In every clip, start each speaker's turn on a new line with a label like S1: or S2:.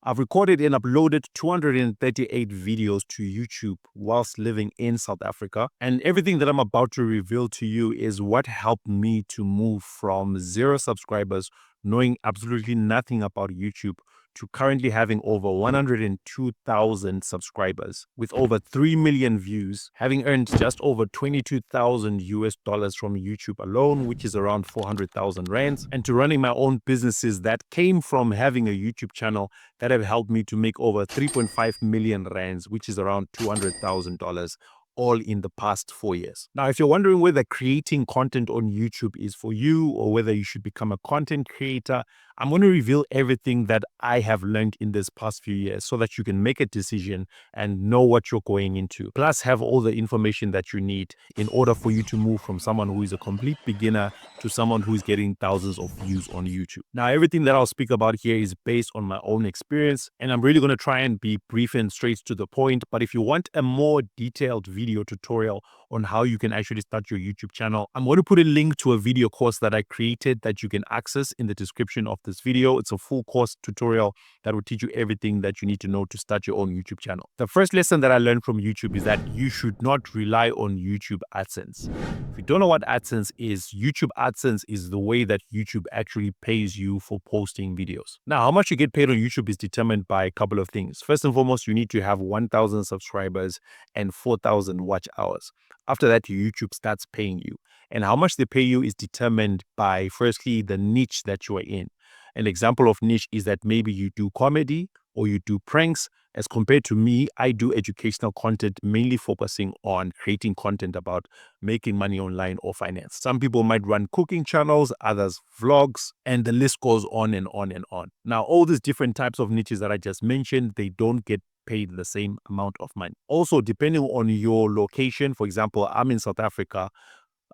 S1: I've recorded and uploaded 238 videos to YouTube whilst living in South Africa. And everything that I'm about to reveal to you is what helped me to move from 0 subscribers, knowing absolutely nothing about YouTube, to currently having over 102,000 subscribers with over 3 million views, having earned just over 22,000 US dollars from YouTube alone, which is around 400,000 rands, and to running my own businesses that came from having a YouTube channel that have helped me to make over 3.5 million rands, which is around $200,000, all in the past 4 years. Now, if you're wondering whether creating content on YouTube is for you or whether you should become a content creator, I'm going to reveal everything that I have learned in this past few years so that you can make a decision and know what you're going into. Plus, have all the information that you need in order for you to move from someone who is a complete beginner to someone who is getting thousands of views on YouTube. Now, everything that I'll speak about here is based on my own experience, and I'm really going to try and be brief and straight to the point. But if you want a more detailed video tutorial on how you can actually start your YouTube channel, I'm going to put a link to a video course that I created that you can access in the description of this video. It's a full course tutorial that will teach you everything that you need to know to start your own YouTube channel. The first lesson that I learned from YouTube is that you should not rely on YouTube AdSense. If you don't know what AdSense is, YouTube AdSense is the way that YouTube actually pays you for posting videos. Now, how much you get paid on YouTube is determined by a couple of things. First and foremost, you need to have 1,000 subscribers and 4,000 watch hours. After that, YouTube starts paying you. And how much they pay you is determined by, firstly, the niche that you are in. An example of niche is that maybe you do comedy or you do pranks. As compared to me, I do educational content, mainly focusing on creating content about making money online or finance. Some people might run cooking channels, others vlogs, and the list goes on and on and on. Now, all these different types of niches that I just mentioned, they don't get paid the same amount of money. Also, depending on your location, for example, I'm in South Africa.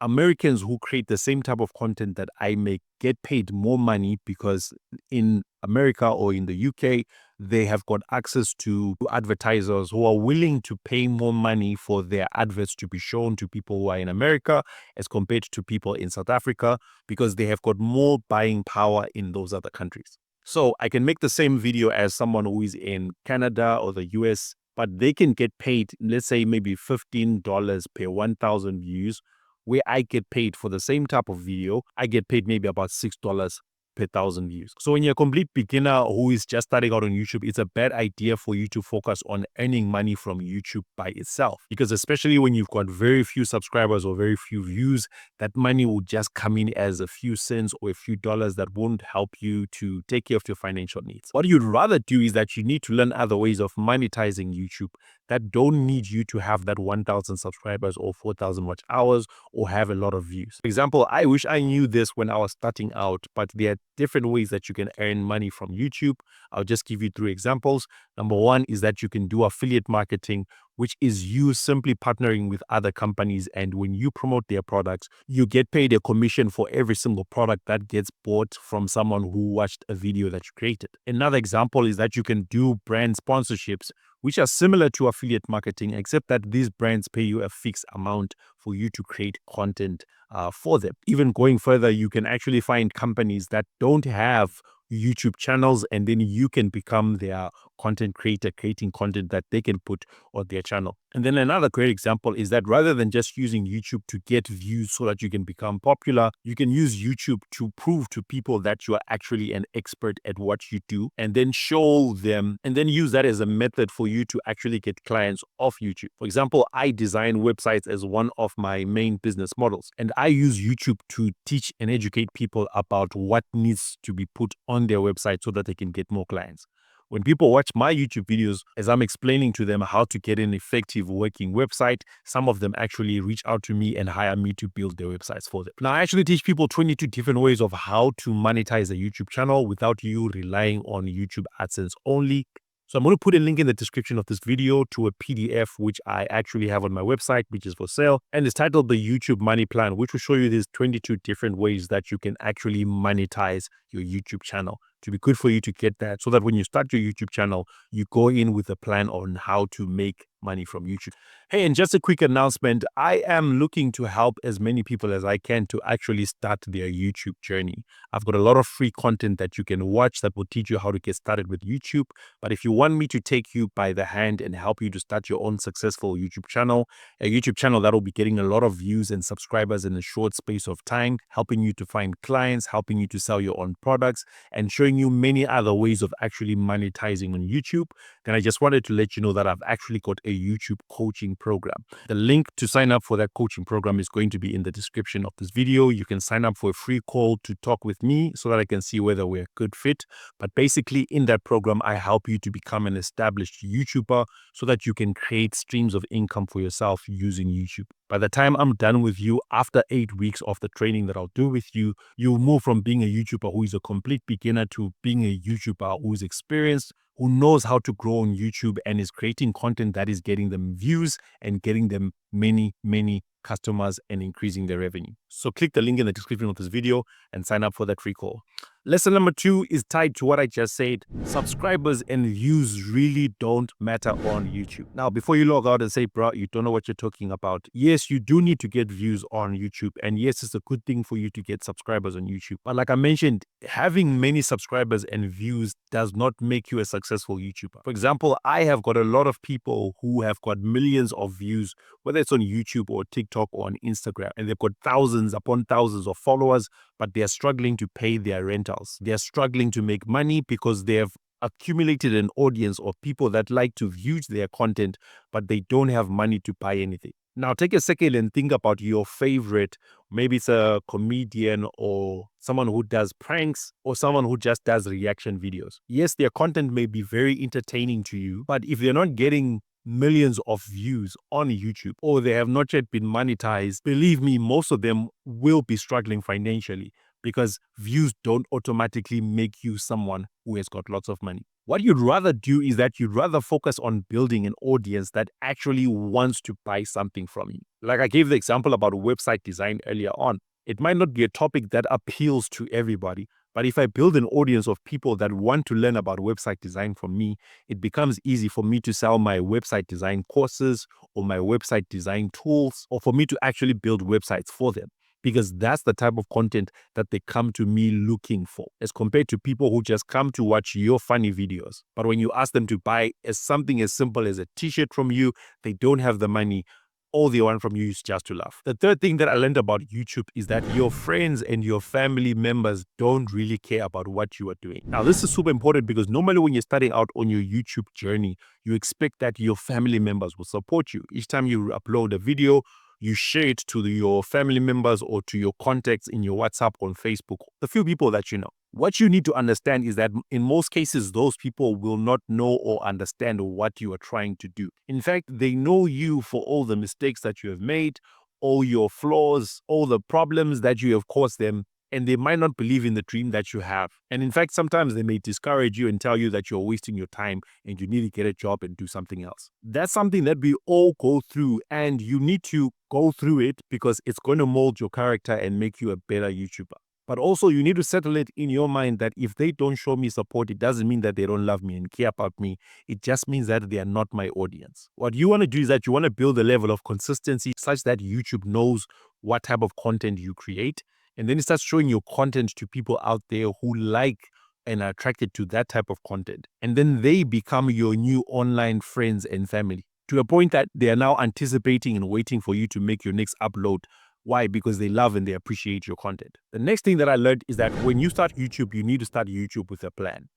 S1: Americans who create the same type of content that I make get paid more money because in America or in the UK, they have got access to advertisers who are willing to pay more money for their adverts to be shown to people who are in America as compared to people in South Africa, because they have got more buying power in those other countries. So I can make the same video as someone who is in Canada or the US, but they can get paid, let's say maybe $15 per 1,000 views, where I get paid for the same type of video. I get paid maybe about $6 per 1,000 views. So when you're a complete beginner who is just starting out on YouTube, it's a bad idea for you to focus on earning money from YouTube by itself. Because especially when you've got very few subscribers or very few views, that money will just come in as a few cents or a few dollars that won't help you to take care of your financial needs. What you'd rather do is that you need to learn other ways of monetizing YouTube that don't need you to have that 1,000 subscribers or 4,000 watch hours or have a lot of views. For example, I wish I knew this when I was starting out, but there are different ways that you can earn money from YouTube. I'll just give you 3 examples. Number 1 is that you can do affiliate marketing, which is you simply partnering with other companies, and when you promote their products, you get paid a commission for every single product that gets bought from someone who watched a video that you created. Another example is that you can do brand sponsorships, which are similar to affiliate marketing, except that these brands pay you a fixed amount for you to create content for them. Even going further, you can actually find companies that don't have YouTube channels, and then you can become their content creator, creating content that they can put on their channel. And then another great example is that rather than just using YouTube to get views so that you can become popular, you can use YouTube to prove to people that you are actually an expert at what you do, and then show them, and then use that as a method for you to actually get clients off YouTube. For example, I design websites as one of my main business models, and I use YouTube to teach and educate people about what needs to be put on their website so that they can get more clients. When people watch my YouTube videos, as I'm explaining to them how to get an effective working website, some of them actually reach out to me and hire me to build their websites for them. Now, I actually teach people 22 different ways of how to monetize a YouTube channel without you relying on YouTube AdSense only. So I'm going to put a link in the description of this video to a PDF, which I actually have on my website, which is for sale. And it's titled the YouTube Money Plan, which will show you these 22 different ways that you can actually monetize your YouTube channel. To be good for you to get that, so that when you start your YouTube channel, you go in with a plan on how to make money from YouTube. Hey, and just a quick announcement. I am looking to help as many people as I can to actually start their YouTube journey. I've got a lot of free content that you can watch that will teach you how to get started with YouTube. But if you want me to take you by the hand and help you to start your own successful YouTube channel, a YouTube channel that will be getting a lot of views and subscribers in a short space of time, helping you to find clients, helping you to sell your own products, and showing you many other ways of actually monetizing on YouTube, then I just wanted to let you know that I've actually got a YouTube coaching program. The link to sign up for that coaching program is going to be in the description of this video. You can sign up for a free call to talk with me so that I can see whether we're a good fit. But basically in that program, I help you to become an established YouTuber so that you can create streams of income for yourself using YouTube. By the time I'm done with you, after 8 weeks of the training that I'll do with you, you'll move from being a YouTuber who is a complete beginner to being a YouTuber who is experienced, who knows how to grow on YouTube and is creating content that is getting them views and getting them many customers and increasing their revenue. So click the link in the description of this video and sign up for that free call. Lesson number 2 is tied to what I just said. Subscribers and views really don't matter on YouTube. Now, before you log out and say, bro, you don't know what you're talking about. Yes, you do need to get views on YouTube. And yes, it's a good thing for you to get subscribers on YouTube. But like I mentioned, having many subscribers and views does not make you a successful YouTuber. For example, I have got a lot of people who have got millions of views, whether it's on YouTube or TikTok or on Instagram, and they've got thousands upon thousands of followers, but they're struggling to pay their rentals. They're struggling to make money because they have accumulated an audience of people that like to view their content, but they don't have money to buy anything. Now, take a second and think about your favorite. Maybe it's a comedian or someone who does pranks or someone who just does reaction videos. Yes, their content may be very entertaining to you, but if they're not getting millions of views on YouTube or they have not yet been monetized, believe me, most of them will be struggling financially because views don't automatically make you someone who has got lots of money. What you'd rather do is that you'd rather focus on building an audience that actually wants to buy something from you. Like I gave the example about website design earlier on. It might not be a topic that appeals to everybody, but if I build an audience of people that want to learn about website design from me, it becomes easy for me to sell my website design courses or my website design tools, or for me to actually build websites for them. Because that's the type of content that they come to me looking for, as compared to people who just come to watch your funny videos. But when you ask them to buy something as simple as a t-shirt from you, they don't have the money. All they want from you is just to laugh. The third thing that I learned about YouTube is that your friends and your family members don't really care about what you are doing. Now, this is super important because normally when you're starting out on your YouTube journey, you expect that your family members will support you. Each time you upload a video, you share it to your family members or to your contacts in your WhatsApp, on Facebook, the few people that you know. What you need to understand is that in most cases, those people will not know or understand what you are trying to do. In fact, they know you for all the mistakes that you have made, all your flaws, all the problems that you have caused them, and they might not believe in the dream that you have. And in fact, sometimes they may discourage you and tell you that you're wasting your time and you need to get a job and do something else. That's something that we all go through, and you need to go through it because it's going to mold your character and make you a better YouTuber. But also you need to settle it in your mind that if they don't show me support, it doesn't mean that they don't love me and care about me. It just means that they are not my audience. What you want to do is that you want to build a level of consistency such that YouTube knows what type of content you create. And then it starts showing your content to people out there who like and are attracted to that type of content. And then they become your new online friends and family, to a point that they are now anticipating and waiting for you to make your next upload. Why? Because they love and they appreciate your content. The next thing that I learned is that when you start YouTube, you need to start YouTube with a plan.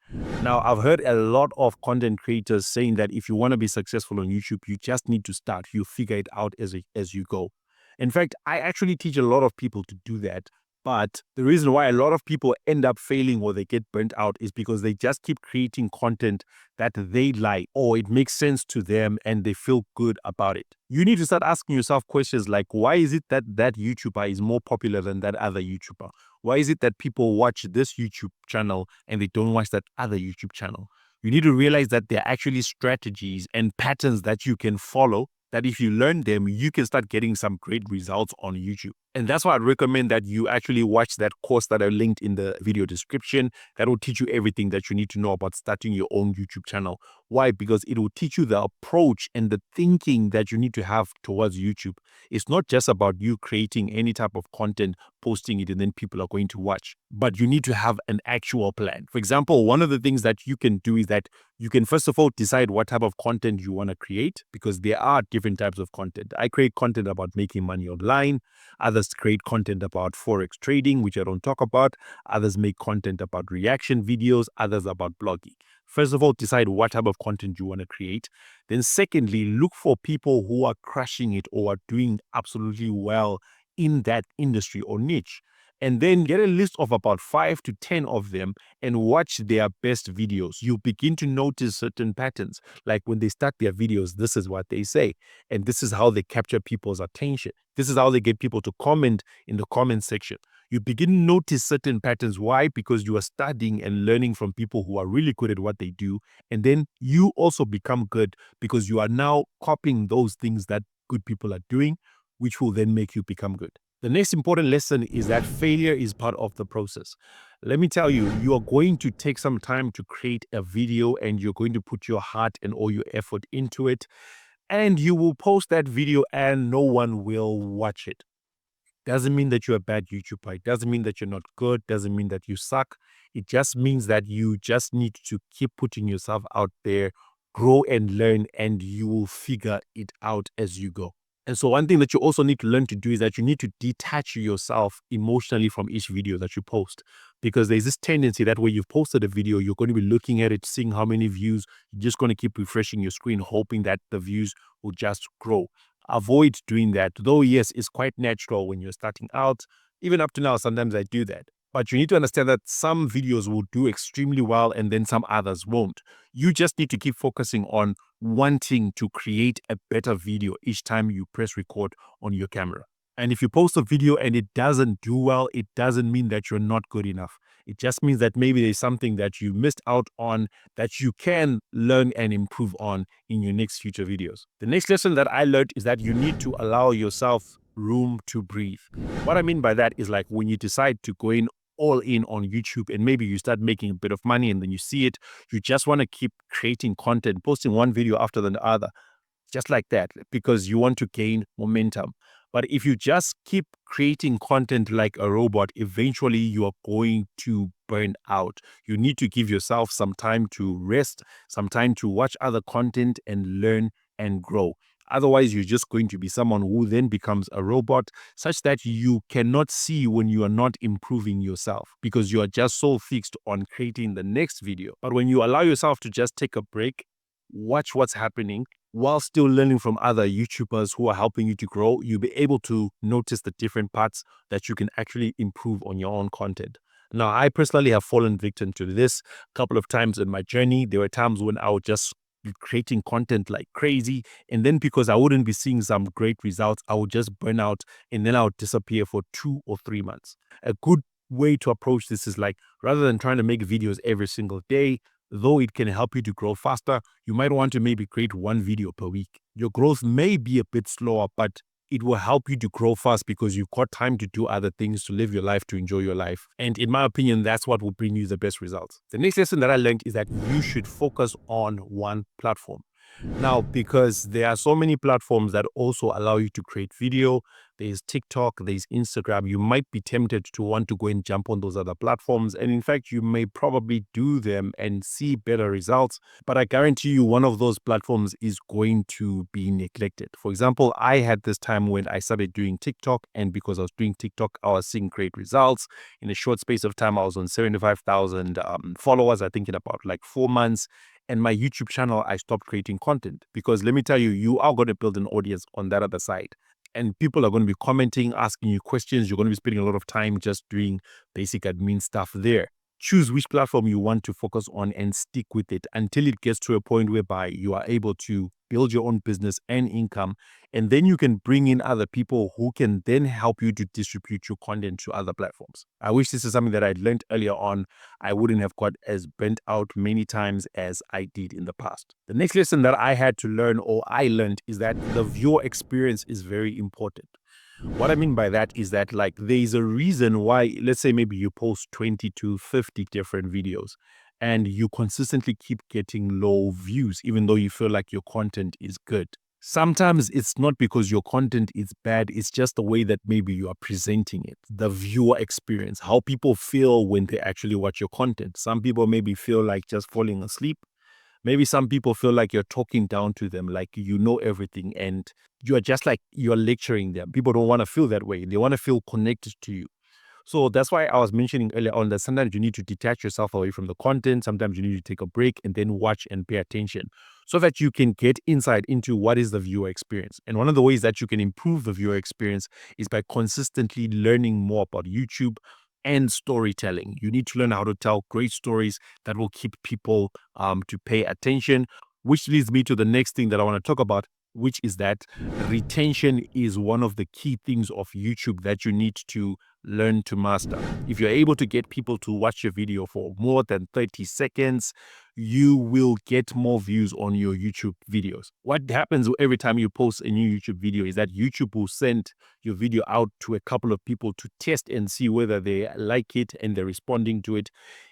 S1: Now, I've heard a lot of content creators saying that if you want to be successful on YouTube, you just need to start. You figure it out as you go. In fact, I actually teach a lot of people to do that. But the reason why a lot of people end up failing or they get burnt out is because they just keep creating content that they like or it makes sense to them and they feel good about it. You need to start asking yourself questions like, why is it that that YouTuber is more popular than that other YouTuber? Why is it that people watch this YouTube channel and they don't watch that other YouTube channel? You need to realize that there are actually strategies and patterns that you can follow, that if you learn them, you can start getting some great results on YouTube. And that's why I'd recommend that you actually watch that course that I linked in the video description. That will teach you everything that you need to know about starting your own YouTube channel. Why? Because it will teach you the approach and the thinking that you need to have towards YouTube. It's not just about you creating any type of content, posting it, and then people are going to watch, but you need to have an actual plan. For example, one of the things that you can do is that you can first of all decide what type of content you want to create, because there are different types of content. I create content about making money online. Others create content about forex trading, which I don't talk about. Others make content about reaction videos. Others about blogging. First of all, decide what type of content you want to create. Then secondly, look for people who are crushing it or are doing absolutely well in that industry or niche. And then get a list of about 5 to 10 of them and watch their best videos. You begin to notice certain patterns. Like when they start their videos, this is what they say. And this is how they capture people's attention. This is how they get people to comment in the comment section. You begin to notice certain patterns. Why? Because you are studying and learning from people who are really good at what they do. And then you also become good because you are now copying those things that good people are doing, which will then make you become good. The next important lesson is that failure is part of the process. Let me tell you, you are going to take some time to create a video and you're going to put your heart and all your effort into it. And you will post that video and no one will watch it. Doesn't mean that you're a bad YouTuber. It doesn't mean that you're not good. Doesn't mean that you suck. It just means that you just need to keep putting yourself out there, grow and learn, and you will figure it out as you go. And so one thing that you also need to learn to do is that you need to detach yourself emotionally from each video that you post. Because there's this tendency that when you've posted a video, you're going to be looking at it, seeing how many views. You're just going to keep refreshing your screen, hoping that the views will just grow. Avoid doing that. Though, yes, it's quite natural when you're starting out. Even up to now, sometimes I do that. But you need to understand that some videos will do extremely well and then some others won't. You just need to keep focusing on wanting to create a better video each time you press record on your camera. And if you post a video and it doesn't do well, it doesn't mean that you're not good enough. It just means that maybe there's something that you missed out on that you can learn and improve on in your next future videos. The next lesson that I learned is that you need to allow yourself room to breathe. What I mean by that is like when you decide to go in all in on YouTube and maybe you start making a bit of money and then you see it, you just want to keep creating content, posting one video after the other, just like that, because you want to gain momentum. But if you just keep creating content like a robot, eventually you are going to burn out. You need to give yourself some time to rest, some time to watch other content and learn and grow. Otherwise, you're just going to be someone who then becomes a robot, such that you cannot see when you are not improving yourself because you are just so fixed on creating the next video. But when you allow yourself to just take a break, watch what's happening, while still learning from other YouTubers who are helping you to grow, you'll be able to notice the different parts that you can actually improve on your own content. Now, I personally have fallen victim to this a couple of times in my journey. There were times when I would just be creating content like crazy. And then because I wouldn't be seeing some great results, I would just burn out and then I would disappear for 2 or 3 months. A good way to approach this is like, rather than trying to make videos every single day, though it can help you to grow faster, you might want to maybe create one video per week. Your growth may be a bit slower, but it will help you to grow fast because you've got time to do other things, to live your life, to enjoy your life. And in my opinion, that's what will bring you the best results. The next lesson that I learned is that you should focus on one platform. Now, because there are so many platforms that also allow you to create video, there's TikTok, there's Instagram, you might be tempted to want to go and jump on those other platforms. And in fact, you may probably do them and see better results. But I guarantee you, one of those platforms is going to be neglected. For example, I had this time when I started doing TikTok, and because I was doing TikTok, I was seeing great results. In a short space of time, I was on 75,000 followers, I think in about like 4 months. And my YouTube channel, I stopped creating content because let me tell you, you are going to build an audience on that other side. And people are going to be commenting, asking you questions. You're going to be spending a lot of time just doing basic admin stuff there. Choose which platform you want to focus on and stick with it until it gets to a point whereby you are able to build your own business and income. And then you can bring in other people who can then help you to distribute your content to other platforms. I wish this is something that I'd learned earlier on. I wouldn't have got as burnt out many times as I did in the past. The next lesson that I had to learn, or I learned, is that the viewer experience is very important. What I mean by that is that like there's a reason why, let's say maybe you post 20 to 50 different videos and you consistently keep getting low views, even though you feel like your content is good. Sometimes it's not because your content is bad, it's just the way that maybe you are presenting it, the viewer experience, how people feel when they actually watch your content. Some people maybe feel like just falling asleep. Maybe some people feel like you're talking down to them, like you know everything, and you're just like you're lecturing them. People don't want to feel that way. They want to feel connected to you. So that's why I was mentioning earlier on that sometimes you need to detach yourself away from the content. Sometimes you need to take a break and then watch and pay attention so that you can get insight into what is the viewer experience. And one of the ways that you can improve the viewer experience is by consistently learning more about YouTube and storytelling. You need to learn how to tell great stories that will keep people to pay attention, which leads me to the next thing that I want to talk about, which is that retention is one of the key things of YouTube that you need to learn to master. If you're able to get people to watch your video for more than 30 seconds, you will get more views on your YouTube videos. What happens every time you post a new YouTube video is that YouTube will send your video out to a couple of people to test and see whether they like it and they're responding to it.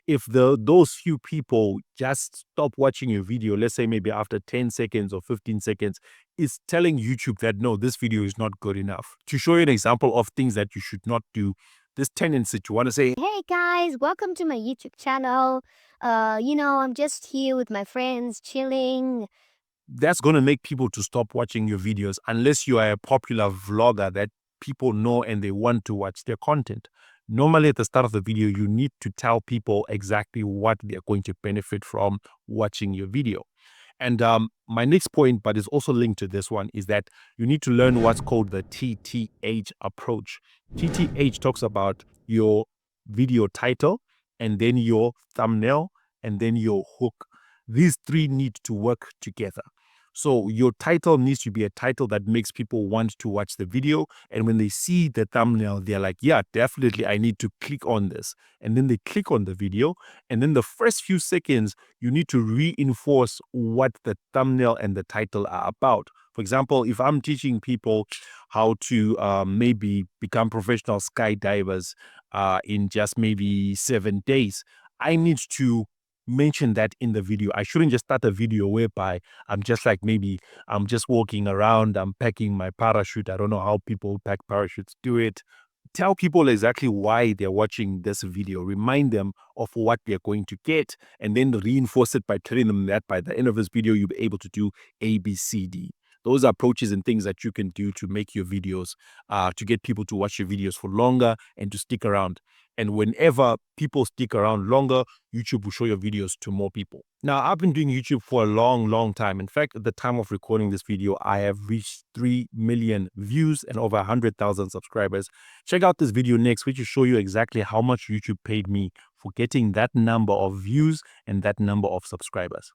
S1: If those few people just stop watching your video, let's say maybe after 10 seconds or 15 seconds, it's telling YouTube that no, this video is not good enough. To show you an example of things that you should not do, this tendency to want to say,
S2: Hey guys, welcome to my YouTube channel. I'm just here with my friends chilling.
S1: that's going to make people to stop watching your videos unless you are a popular vlogger that people know and they want to watch their content. Normally, at the start of the video, you need to tell people exactly what they're going to benefit from watching your video. And my next point, but is also linked to this one, is that you need to learn what's called the TTH approach. TTH talks about your video title, and then your thumbnail, and then your hook. These three need to work together. So your title needs to be a title that makes people want to watch the video. And when they see the thumbnail, they're like, yeah, definitely, I need to click on this. And then they click on the video. And then the first few seconds, you need to reinforce what the thumbnail and the title are about. For example, if I'm teaching people how to maybe become professional skydivers in just maybe 7 days, I need to mention that in the video. I shouldn't just start a video whereby I'm just like maybe I'm just walking around, I'm packing my parachute. I don't know how people pack parachutes, do it. Tell people exactly why they're watching this video. Remind them of what they're going to get, and then reinforce it by telling them that by the end of this video, you'll be able to do A, B, C, D. Those are approaches and things that you can do to make your videos, to get people to watch your videos for longer and to stick around. And whenever people stick around longer, YouTube will show your videos to more people. Now, I've been doing YouTube for a long, long time. In fact, at the time of recording this video, I have reached 3 million views and over 100,000 subscribers. Check out this video next, which will show you exactly how much YouTube paid me for getting that number of views and that number of subscribers.